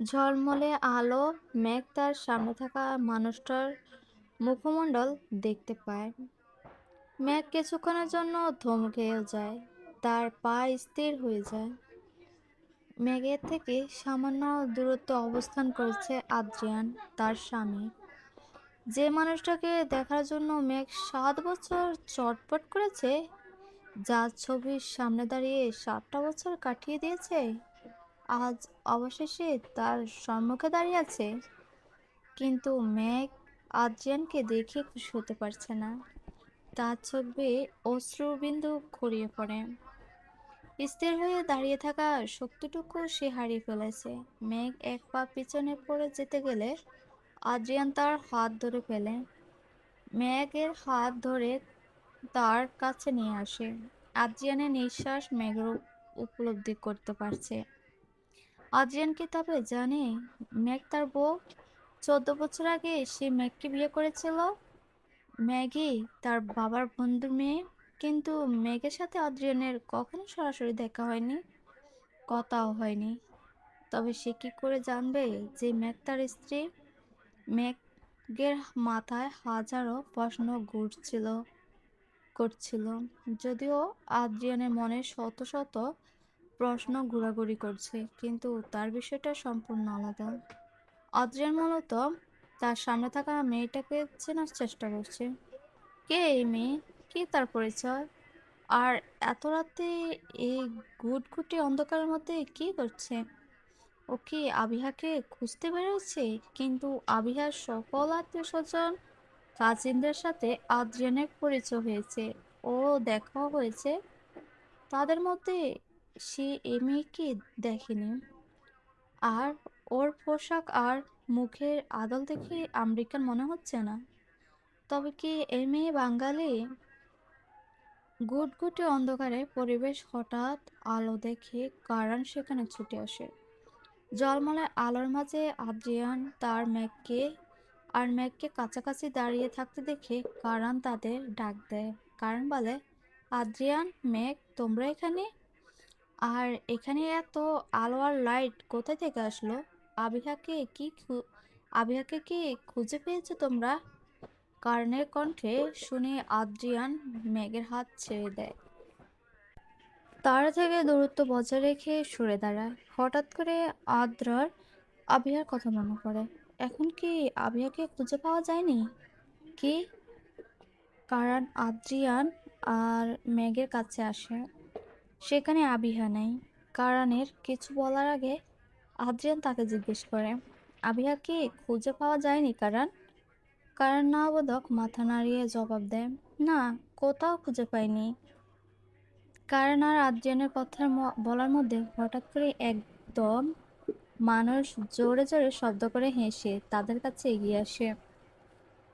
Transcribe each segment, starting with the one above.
ঝলমলে আলো মেঘ তার সামনে থাকা মানুষটার মুখমণ্ডল দেখতে পায়। মেঘ কিছুক্ষণের জন্য থমকেও যায়, তার পা স্থির হয়ে যায়। মেঘের থেকে সামান্য দূরত্বে অবস্থান করছে আদ্রিয়ান, তার স্বামী। যে মানুষটাকে দেখার জন্য মেঘ 7 বছর চটপট করেছে, যার ছবির সামনে দাঁড়িয়ে 7টা বছর কাটিয়ে দিয়েছে, আজ অবশেষে তার সম্মুখে দাঁড়িয়ে আছে। কিন্তু মেঘ আদ্রিয়ানকে দেখে খুশি হতে পারছে না। তার চোখ বেয়ে অশ্রুবিন্দু গড়িয়ে পড়ে। স্থির হয়ে দাঁড়িয়ে থাকা শক্তিটুকু সে হারিয়ে ফেলেছে। মেঘ এক পা পিছনে পড়ে যেতে গেলে আদ্রিয়ান তার হাত ধরে ফেলে। মেঘের হাত ধরে তার কাছে নিয়ে আসে। আদ্রিয়ানের নিঃশ্বাস মেঘের উপলব্ধি করতে পারছে। আদ্রিয়ান কি তবে জানে মেঘ তার বউ? 14 বছর আগে সে মেঘকে বিয়ে করেছিল। ম্যাগি তার বাবার বন্ধুর মেয়ে। কিন্তু মেঘের সাথে আদ্রিয়ানের কখনো সরাসরি দেখা হয়নি, কথাও হয়নি। তবে সে কি করে জানবে যে মেঘ তার স্ত্রী? মেঘের মাথায় হাজারো প্রশ্ন করছিল, যদিও আদ্রিয়ানের মনে শত শত প্রশ্ন ঘোরাঘুরি করছে, কিন্তু তার বিষয়টা সম্পূর্ণ আলাদা। আদ্রিয়ান মূলত তার সামনে থাকা মেয়েটাকে চেনার চেষ্টা করছে। কে এই মেয়ে? কি তার পরিচয়? আর এত রাতে এই ঘুটঘুটে অন্ধকারের মধ্যে কি করছে? ও কি আবিহাকে খুঁজতে বেরোচ্ছে? কিন্তু আবিহার সকল আত্মীয় স্বজন, কাজিনদের সাথে আদ্রিয়ানের পরিচয় হয়েছে, ও দেখাও হয়েছে। তাদের মধ্যে সে এই মেয়েকে দেখেনি। আর ওর পোশাক আর মুখের আদল দেখে আমেরিকান মনে হচ্ছে না। তবে কি এই মেয়ে বাঙালি? ঘুটঘুটে অন্ধকারে পরিবেশ হঠাৎ আলো দেখে কারান সেখানে ছুটে আসে। ঝলমলে আলোর মাঝে আদ্রিয়ান মেঘকে কাছাকাছি দাঁড়িয়ে থাকতে দেখে কারান তাদের ডাক দেয়। কারান বলে, আদ্রিয়ান, মেঘ, তোমরা এখানে? আর এখানে এত আলো আর লাইট কোথায় থেকে আসলো? আবিহাকে কি খুঁজে পেয়েছো তোমরা? কারণের কণ্ঠে শুনে আদ্রিয়ান মেঘের হাত ছেড়ে দেয়। তারা থেকে দূরত্ব বজায় রেখে সরে দাঁড়ায়। হঠাৎ করে আদ্রার আবিহার কথা মনে পড়ে। এখন কি আবিহাকে খুঁজে পাওয়া যায়নি? কি? কারণ আদ্রিয়ান আর মেঘের কাছে আসে। সেখানে আবিহা নেই। কারণের কিছু বলার আগে আদ্রিয়ান তাকে জিজ্ঞেস করে, আবিহা কি খুঁজে পাওয়া যায়নি কারণ? কারণ না বোধক মাথা নাড়িয়ে জবাব দেয়, না, কোথাও খুঁজে পাইনি। কারণ আর আদ্রিয়ানের বলার মধ্যে হঠাৎ করে একদম মানুষ জোরে জোরে শব্দ করে হেসে তাদের কাছে এগিয়ে আসে।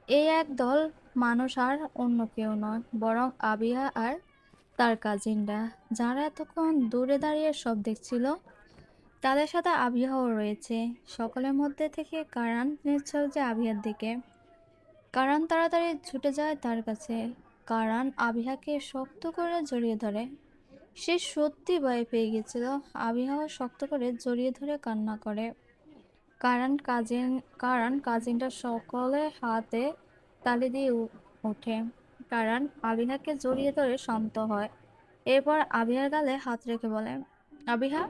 এই একদল মানুষ আর অন্য কেউ নয়, বরং আবিহা আর তার কাজিনরা, যারা এতক্ষণ দূরে দাঁড়িয়ে সব দেখছিল। তাদের সাথে আবিহাও রয়েছে। সকলের মধ্যে থেকে কারান নিশ্চল যে আবিহার দিকে। কারান তাড়াতাড়ি ছুটে যায় তার কাছে। কারান আবিহাকে শক্ত করে জড়িয়ে ধরে। সে সত্যি ভয় পেয়ে গেছিল। আবিহাও শক্ত করে জড়িয়ে ধরে কান্না করে। কারণ কাজিন কারণ কাজিনটা সকলে হাতে তালি দিয়ে ওঠে। কারণ আবিহাকে জড়িয়ে ধরে শান্ত হয়। এরপর আবিহার গালে হাত রেখে বলে, আবিহা,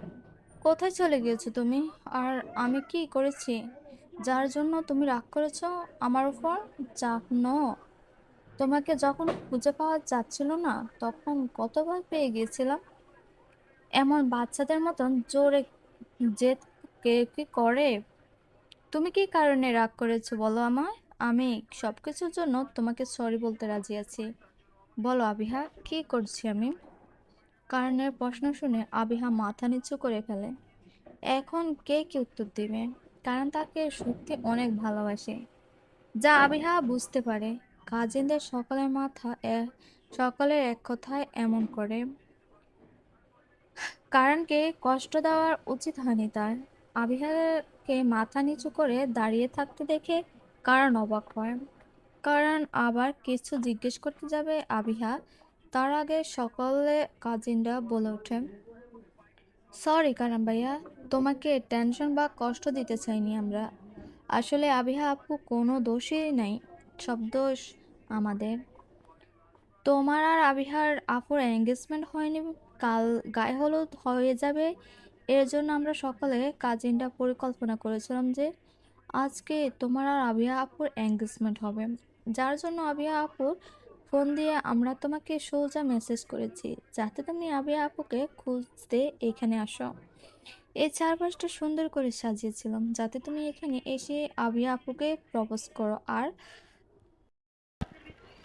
কোথায় চলে গিয়েছো তুমি? আর আমি কি করেছি যার জন্য তুমি রাগ করেছো আমার উপর? জানো, তোমাকে যখন খুঁজে পাওয়া যাচ্ছিল না, তখন কত ভয় পেয়ে গিয়েছিলাম। এমন বাচ্চাদের মতন জোরে জেদ কে কি করে? তুমি কি কারণে রাগ করেছো বলো আমায়। আমি সবকিছুর জন্য তোমাকে সরি বলতে রাজি আছি। বলো আবিহা, কি করছি আমি? কারণের প্রশ্ন শুনে আবিহা মাথা নিচু করে ফেলে। এখন কে কি উত্তর দিবে? কারণ তাকে সত্যি অনেক ভালোবাসে, যা আবিহা বুঝতে পারে। কাজিনদের সকলের এক কথায় এমন করে। কারণকে কষ্ট দেওয়ার উচিত হয়নি তার। আবিহাকে মাথা নিচু করে দাঁড়িয়ে থাকতে দেখে কারণ অবাক হয়। কারণ আবার কিছু জিজ্ঞেস করতে যাবে আবিহা, তার আগে সকলে কাজিনরা বলে ওঠে, সরি কারাম ভাইয়া, তোমাকে টেনশন বা কষ্ট দিতে চাইনি আমরা। আসলে আবিহা আপু কোনো দোষই নাই, সব দোষ আমাদের। তোমার আর আবিহার আপুর এঙ্গেজমেন্ট হয়নি, কাল গায়ে হলুদ হয়ে যাবে। এর জন্য আমরা সকলে কাজিনরা পরিকল্পনা করেছিলাম যে আজকে তোমার আর আবিহা আপুর এঙ্গেজমেন্ট হবে। যার জন্য আবিহা আপুর ফোন দিয়ে আমরা তোমাকে সোজা মেসেজ করেছি যাতে তুমি আবিহা আপুকে খুঁজতে এখানে আসো। এই চারপাশটা সুন্দর করে সাজিয়েছিলাম যাতে তুমি এখানে এসে আবিহা আপুকে প্রপোজ করো আর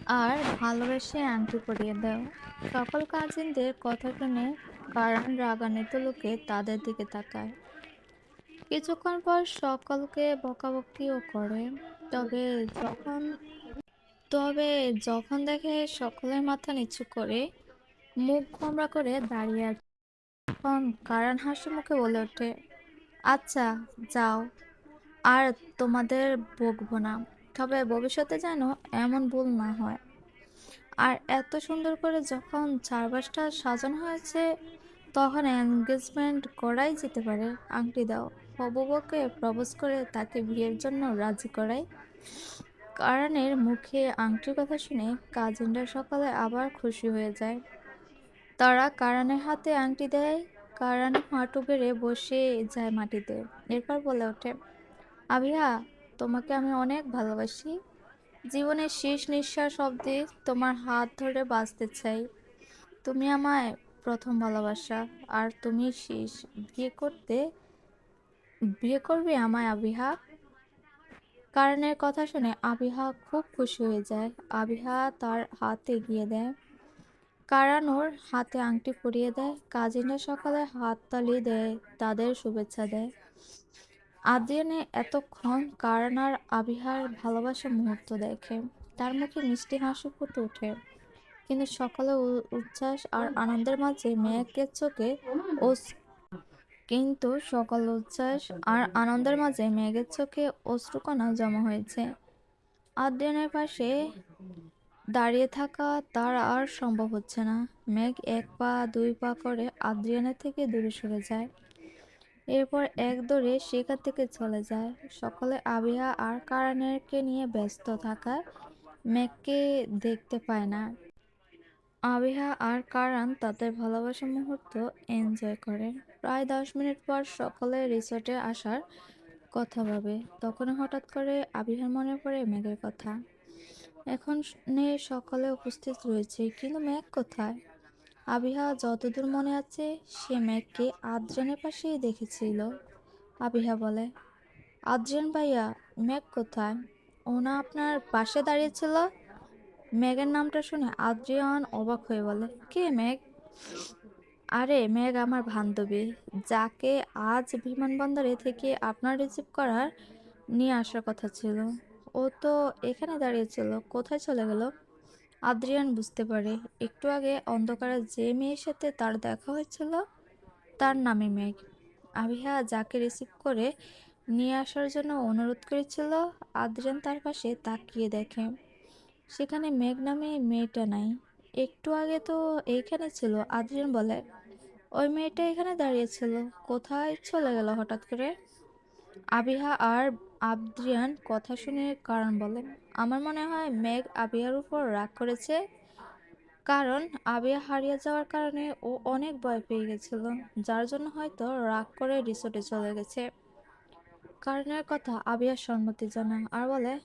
আর ভালোবেসে আংটি পরিয়ে দাও। সকল কাজিনদের কথা শুনে কারণ রাগান্বিত লোকে তাদের দিকে তাকায়। কিছুক্ষণ পর সকলকে বকাবকিও করে। তবে যখন তবে যখন দেখে সকলের মাথা নিচু করে মুখ গোমড়া করে দাঁড়িয়ে আছে, তখন কারণ হাসি মুখে বলে ওঠে, আচ্ছা যাও, আর তোমাদের বকবো না। তবে ভবিষ্যতে যেন এমন ভুল না হয়। আর এত সুন্দর করে যখন চারপাশটা সাজানো হয়েছে, তখন এনগেজমেন্ট করাই যেতে পারে। আংটি দাও, হবু বউকে প্রপোজ করে তাকে বিয়ের জন্য রাজি করাই। কারণের মুখে আংটির কথা শুনে কাজিনরা সকালে আবার খুশি হয়ে যায়। তারা কারানের হাতে আংটি দেয়। কারান হাঁটু বেড়ে বসে যায় মাটিতে। এরপর বলে ওঠে, আবিহা, তোমাকে আমি অনেক ভালোবাসি। জীবনের শেষ নিঃশ্বাস অবধি তোমার হাত ধরে বাঁচতে চাই। তুমি আমায় প্রথম ভালোবাসা, আর তুমি শেষ। বিয়ে করবে আমায় আবিহা? কারণের কথা শুনে আবিহা খুব খুশি হয়ে যায়। আবিহা তার হাত এগিয়ে দেয়। কারণ ওর হাতে আংটি পরিয়ে দেয়। কাজিনরা সকালে হাততালি দেয়, তাদের শুভেচ্ছা দেয়। আদ্রিয়ানে এতক্ষণ কারণ আর আবিহার ভালোবাসার মুহূর্ত দেখে। তার মুখে মিষ্টি হাসি ফুটে ওঠে। কিন্তু সকালে উচ্ছ্বাস আর আনন্দের মাঝে মেঘের চোখে ওস- কিন্তু সকাল উচ্ছ্বাস আর আনন্দের মাঝে মেঘের চোখে অশ্রুকণা জমা হয়েছে। আদ্রিয়ানের পাশে দাঁড়িয়ে থাকা তার আর সম্ভব হচ্ছে না। মেঘ এক পা দুই পা করে আদ্রিয়ানের থেকে দূরে সরে যায়। এরপর এক দৌড়ে সেখান থেকে চলে যায়। সকলে আবিহা আর কারানেরকে নিয়ে ব্যস্ত থাকায় মেঘকে দেখতে পায় না। আবিহা আর কারান তাদের ভালোবাসার মুহূর্ত এনজয় করে। প্রায় 10 মিনিট পর সকলে রিসোর্টে আসার কথা ভাবে। তখন হঠাৎ করে আবিহার মনে পড়ে মেঘের কথা। এখন সকলে উপস্থিত রয়েছে, কিন্তু মেঘ কোথায়? আবিহা যতদূর মনে আছে সে মেঘকে আদ্রিয়ানের পাশেই দেখেছিল। আবিহা বলে, আদ্রিয়ান ভাইয়া, মেঘ কোথায়? ও না আপনার পাশে দাঁড়িয়েছিল? মেঘের নামটা শুনে আদ্রিয়ান অবাক হয়ে বলে, কে মেঘ? আরে মেঘ আমার বান্ধবী, যাকে আজ বিমানবন্দরে থেকে আপনার রিসিভ করার নিয়ে আসার কথা ছিল। ও তো এখানে দাঁড়িয়েছিল, কোথায় চলে গেল? আদ্রিয়ান বুঝতে পারে একটু আগে অন্ধকারে যে মেয়ের সাথে তার দেখা হয়েছিল তার নামই মেঘ। আবিহা যাকে রিসিভ করে নিয়ে আসার জন্য অনুরোধ করেছিল। আদ্রিয়ান তার পাশে তাকিয়ে দেখে সেখানে মেঘ নামে মেয়েটা নাই। একটু আগে তো এইখানে ছিল। আদ্রিয়ান বলে, ওই মেয়েটা এখানে দাঁড়িয়েছিল, কোথায় চলে গেল হঠাৎ করে? আবিহা আর আদ্রিয়ান কথা শুনে কারণ বলে, আমার মনে হয় মেঘ আবিহার উপর রাগ করেছে, কারণ আবিহা হারিয়ে যাওয়ার কারণে ও অনেক ভয় পেয়ে গেছিল, যার জন্য হয়তো রাগ করে রিসোর্টে চলে গেছে। কারণের কথা আবিহা সম্মতি জানায় আর বলে,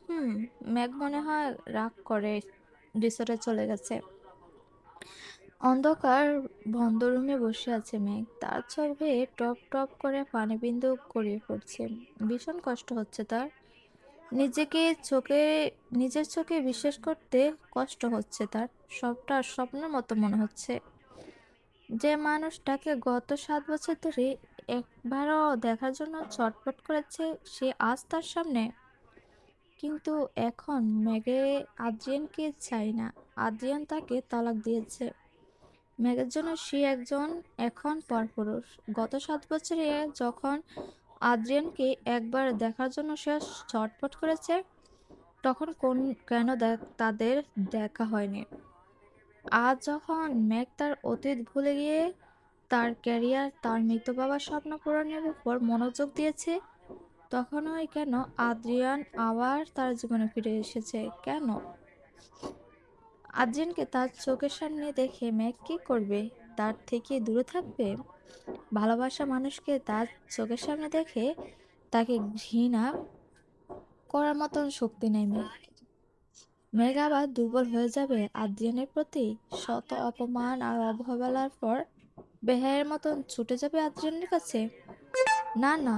মেঘ মনে হয় রাগ করে রিসোর্টে চলে গেছে। অন্ধকার বন্ধ রুমে বসে আছে মেঘ, তার চোখ বেয়ে টপ টপ করে পানি বিন্দু গড়িয়ে পড়ছে। ভীষণ কষ্ট হচ্ছে তার। নিজেকে চোখে নিজের চোখে বিশ্বাস করতে কষ্ট হচ্ছে তার। সবটা স্বপ্নের মতো মনে হচ্ছে। যে মানুষটাকে গত 7 বছর ধরে একবারও দেখার জন্য ছটফট করেছে, সে আজ তার সামনে। কিন্তু এখন মেঘে আদ্রিয়ানকে চাই না। আদ্রিয়ান তাকে তালাক দিয়েছে। মেঘের জন্য সে একজন এখন পরপুরুষ। গত 7 বছরে যখন আদ্রিয়ানকে একবার দেখার জন্য সে ছটফট করেছে, তখন কেন তাদের দেখা হয়নি? আজ যখন মেঘ তার অতীত ভুলে গিয়ে তার ক্যারিয়ার, তার মৃত বাবার স্বপ্ন পূরণের উপর মনোযোগ দিয়েছে, তখনই কেন আদ্রিয়ান আবার তার জীবনে ফিরে এসেছে? কেন? আদ্রিয়ানকে তার চোখের সামনে দেখে মেঘ কি করবে? তার থেকে দূরে থাকবে? ভালোবাসা মানুষকে তার চোখের সামনে দেখে তাকে ঘৃণা করার মতন শক্তি নেই মেঘ। মেঘ আবার দুর্বল হয়ে যাবে আদ্রিয়ানের প্রতি। শত অপমান আর অবহেলার পর বেহায়ের মতন ছুটে যাবে আদ্রিয়ানের কাছে। না না,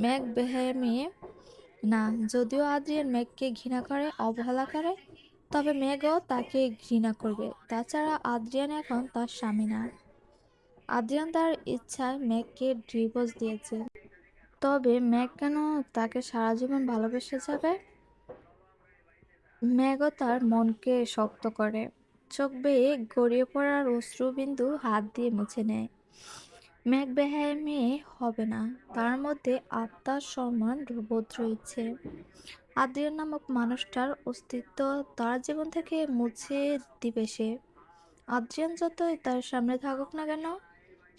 মেঘ বেহায়া মেয়ে না। যদিও আদ্রিয়ান মেঘকে ঘৃণা করে, অবহেলা করে, তবে মেঘও তাকে ঘৃণা করবে। তাছাড়া আদ্রিয়ান এখন তার স্বামী না। আদ্রিয়ান তার ইচ্ছায় মেঘকে ডিভোর্স দিয়েছে। তবে মেঘ কেন তাকে সারা জীবন ভালোবেসে যাবে? মেঘও তার মনকে শক্ত করে। চোখ বেয়ে গড়িয়ে পড়ার অশ্রুবিন্দু হাত দিয়ে মুছে নেয়। মেঘ বেহায়া মেয়ে হবে না। তার মধ্যে আত্মার সম্মান বোধ রয়েছে। আদ্রিয়ান নামক মানুষটার অস্তিত্ব তার জীবন থেকে মুছে দিবে সে। আদ্রিয়ান যতই তার সামনে থাকুক না কেন,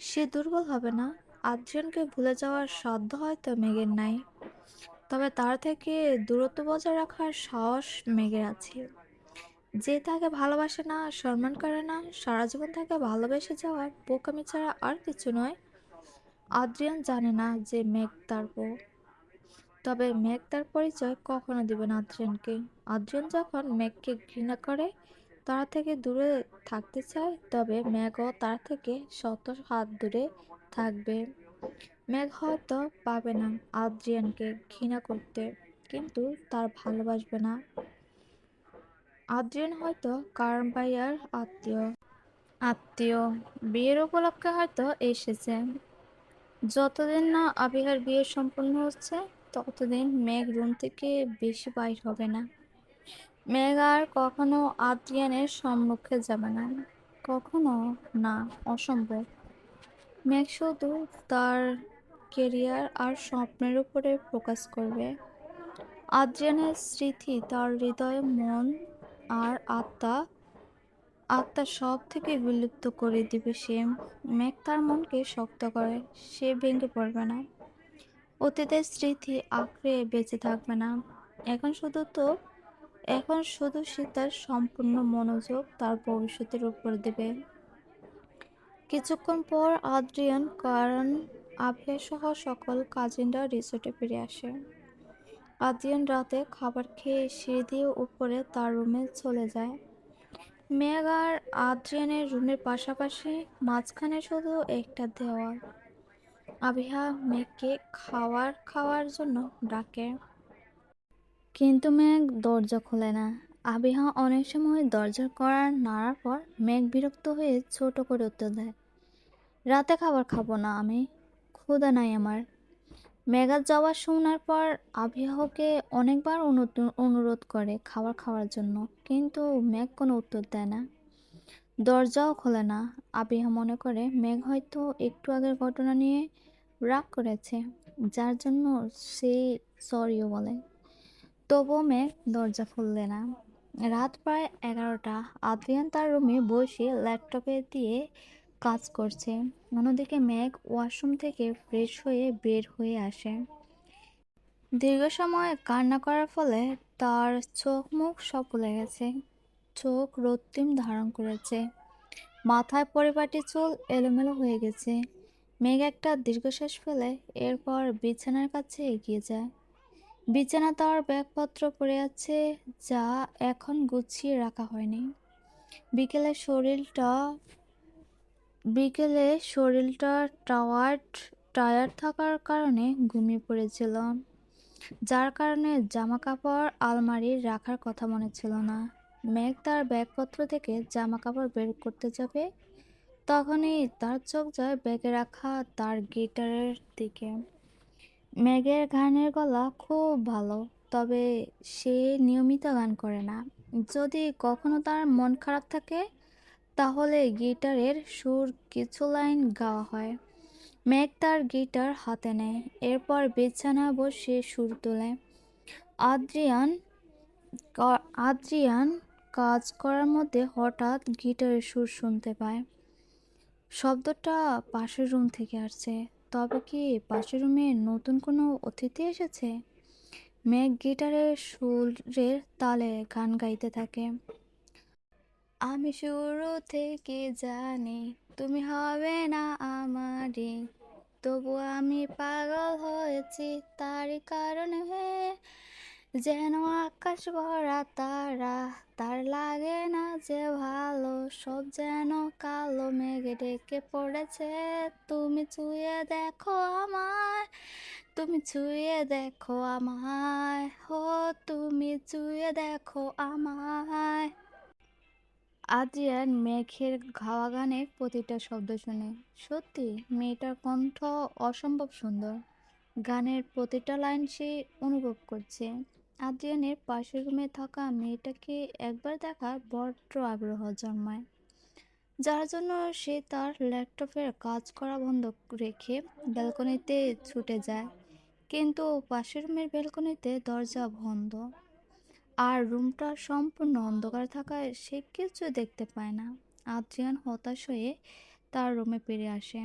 সে দুর্বল হবে না। আদ্রিয়ানকে ভুলে যাওয়ার সাধ্য হয়তো মেঘের নাই, তবে তার থেকে দূরত্ব বজায় রাখার সাহস মেঘের আছে। যে তাকে ভালোবাসে না, সম্মান করে না, সারা জীবন তাকে ভালোবেসে যাওয়ার বোকামি ছাড়া আর কিছু নয়। আদ্রিয়ান জানে না যে মেঘ তার বউ, তবে মেঘ তার পরিচয় কখনো দিবে না আদ্রিয়ানকে। আদ্রিয়ান যখন মেঘকে ঘৃণা করে, তার থেকে দূরে থাকতে চায়, তবে মেঘও তার থেকে শত হাত দূরে থাকবে। মেঘ হয়তো পাবে না আদ্রিয়ানকে ঘৃণা করতে, কিন্তু তার ভালোবাসবে না। আদ্রিয়ান হয়তো কারণ ভাইয়ার আত্মীয়। আত্মীয় বিয়ের উপলক্ষে হয়তো এসেছে। যতদিন না আবিহার বিয়ে সম্পন্ন হচ্ছে, ততদিন মেঘ রুম থেকে বেশি বাইর হবে না। মেঘ আর কখনো আদ্রিয়ানের সম্মুখে যাবে না। কখনো না, অসম্ভব। মেঘ শুধু তার কেরিয়ার আর স্বপ্নের উপরে ফোকাস করবে। আদ্রিয়ানের স্মৃতি তার হৃদয়, মন আর আত্মা সব থেকে বিলুপ্ত করে দিবে সে। মেঘ তার মনকে শক্ত করে, সে ভেঙে পড়বে না। অতীতের স্মৃতি আঁকড়ে বেঁচে থাকবে না। এখন শুধু তো এখন শুধু সে তার সম্পূর্ণ মনোযোগ তার ভবিষ্যতের উপর দেবে। কিছুক্ষণ পর আদ্রিয়ান, কারণ আভিয়া সহ সকল কাজিনরা রিসোর্টে ফিরে আসে। আদ্রিয়ান রাতে খাবার খেয়ে সিঁড়ি দিয়ে উপরে তার রুমে চলে যায়। মেঘ আর আদ্রিয়ানের রুমের পাশাপাশি, মাঝখানে শুধু একটা দেওয়াল। আবিহা মেঘকে খাওয়ার জন্য ডাকে, কিন্তু মেঘ দরজা খোলে না। আবিহা অনেক সময় দরজার কড়া নাড়ার পর মেঘ বিরক্ত হয়ে ছোট করে উত্তর দেয়, রাতে খাবার খাবো না আমি, ক্ষুধা নাই আমার। মেঘার জবাব শোনার পর আবিহাকে অনেকবার অনুরোধ করে খাবার খাওয়ার জন্য, কিন্তু মেঘ কোনো উত্তর দেয় না, দরজাও খোলে না। আবিহা মনে করে মেঘ হয়তো একটু আগের ঘটনা নিয়ে রাগ করেছে, যার জন্য সে সরিও বলে। তবুও মেঘ দরজা খুললে না। রাত প্রায় 11টা। আদ্রিয়ান তার রুমে বসে ল্যাপটপে দিয়ে কাজ করছে। অন্যদিকে মেঘ ওয়াশরুম থেকে ফ্রেশ হয়ে বের হয়ে আসে। দীর্ঘ সময় কান্না করার ফলে তার চোখ মুখ সব ফুলে গেছে। চোখ রক্তিম ধারণ করেছে। মাথায় পরিপাটি চুল এলোমেলো হয়ে গেছে। মেঘ একটা দীর্ঘশ্বাস ফেলে এরপর বিছানার কাছে এগিয়ে যায়। বিছানা তার ব্যাগপত্র পড়ে আছে, যা এখন গুছিয়ে রাখা হয়নি। বিকেলে শরীরটা টায়ার্ড থাকার কারণে ঘুমিয়ে পড়েছিল, যার কারণে জামা কাপড় আলমারির রাখার কথা মনে ছিল না। মেঘ তার ব্যাগপত্র থেকে জামা কাপড় বের করতে যাবে, তখনই তার চোখ যায় ব্যাগে রাখা তার গিটারের দিকে। মেঘের গানের গলা খুব ভালো, তবে সে নিয়মিত গান করে না। যদি কখনো তার মন খারাপ থাকে, তাহলে গিটারের সুর কিছু লাইন গাওয়া হয়। মেঘ তার গিটার হাতে নেয়, এরপর বিছানায় বসে সুর তোলে। আদ্রিয়ান কাজ করার মধ্যে হঠাৎ গিটারের সুর শুনতে পায়। শব্দটা পাশের রুম থেকে আসছে। তবে কি পাশের রুমে নতুন কোনো অতিথি এসেছে? মেঘ গিটারের সুরের তালে গান গাইতে থাকে। আমি শুরু থেকে জানি তুমি হবে না আমারই, তবু আমি পাগল হয়েছি তারই কারণে। যেন আকাশ ভরা তারা, তার লাগে না যে ভালো, সব যেন কালো মেঘে ঢেকে পড়েছে। তুমি ছুঁয়ে দেখো আমায়, তুমি ছুঁয়ে দেখো আমায়, হো তুমি ছুঁয়ে দেখো আমায়। আদ্রিয়ান মেঘের গাওয়া গানের প্রতিটা শব্দ শুনে সত্যি মেয়েটার কণ্ঠ অসম্ভব সুন্দর। গানের প্রতিটা লাইন সে অনুভব করছে। আদ্রিয়ানের পাশের রুমে থাকা মেয়েটাকে একবার দেখার বড্ড আগ্রহ জন্মায়, যার জন্য সে তার ল্যাপটপের কাজ করা বন্ধ রেখে ব্যালকনিতে ছুটে যায়। কিন্তু পাশের রুমের ব্যালকনিতে দরজা বন্ধ, আর রুমটা সম্পূর্ণ অন্ধকার থাকায় সে কিছু দেখতে পায় না। আদ্রিয়ান হতাশ হয়ে তার রুমে ফিরে আসে।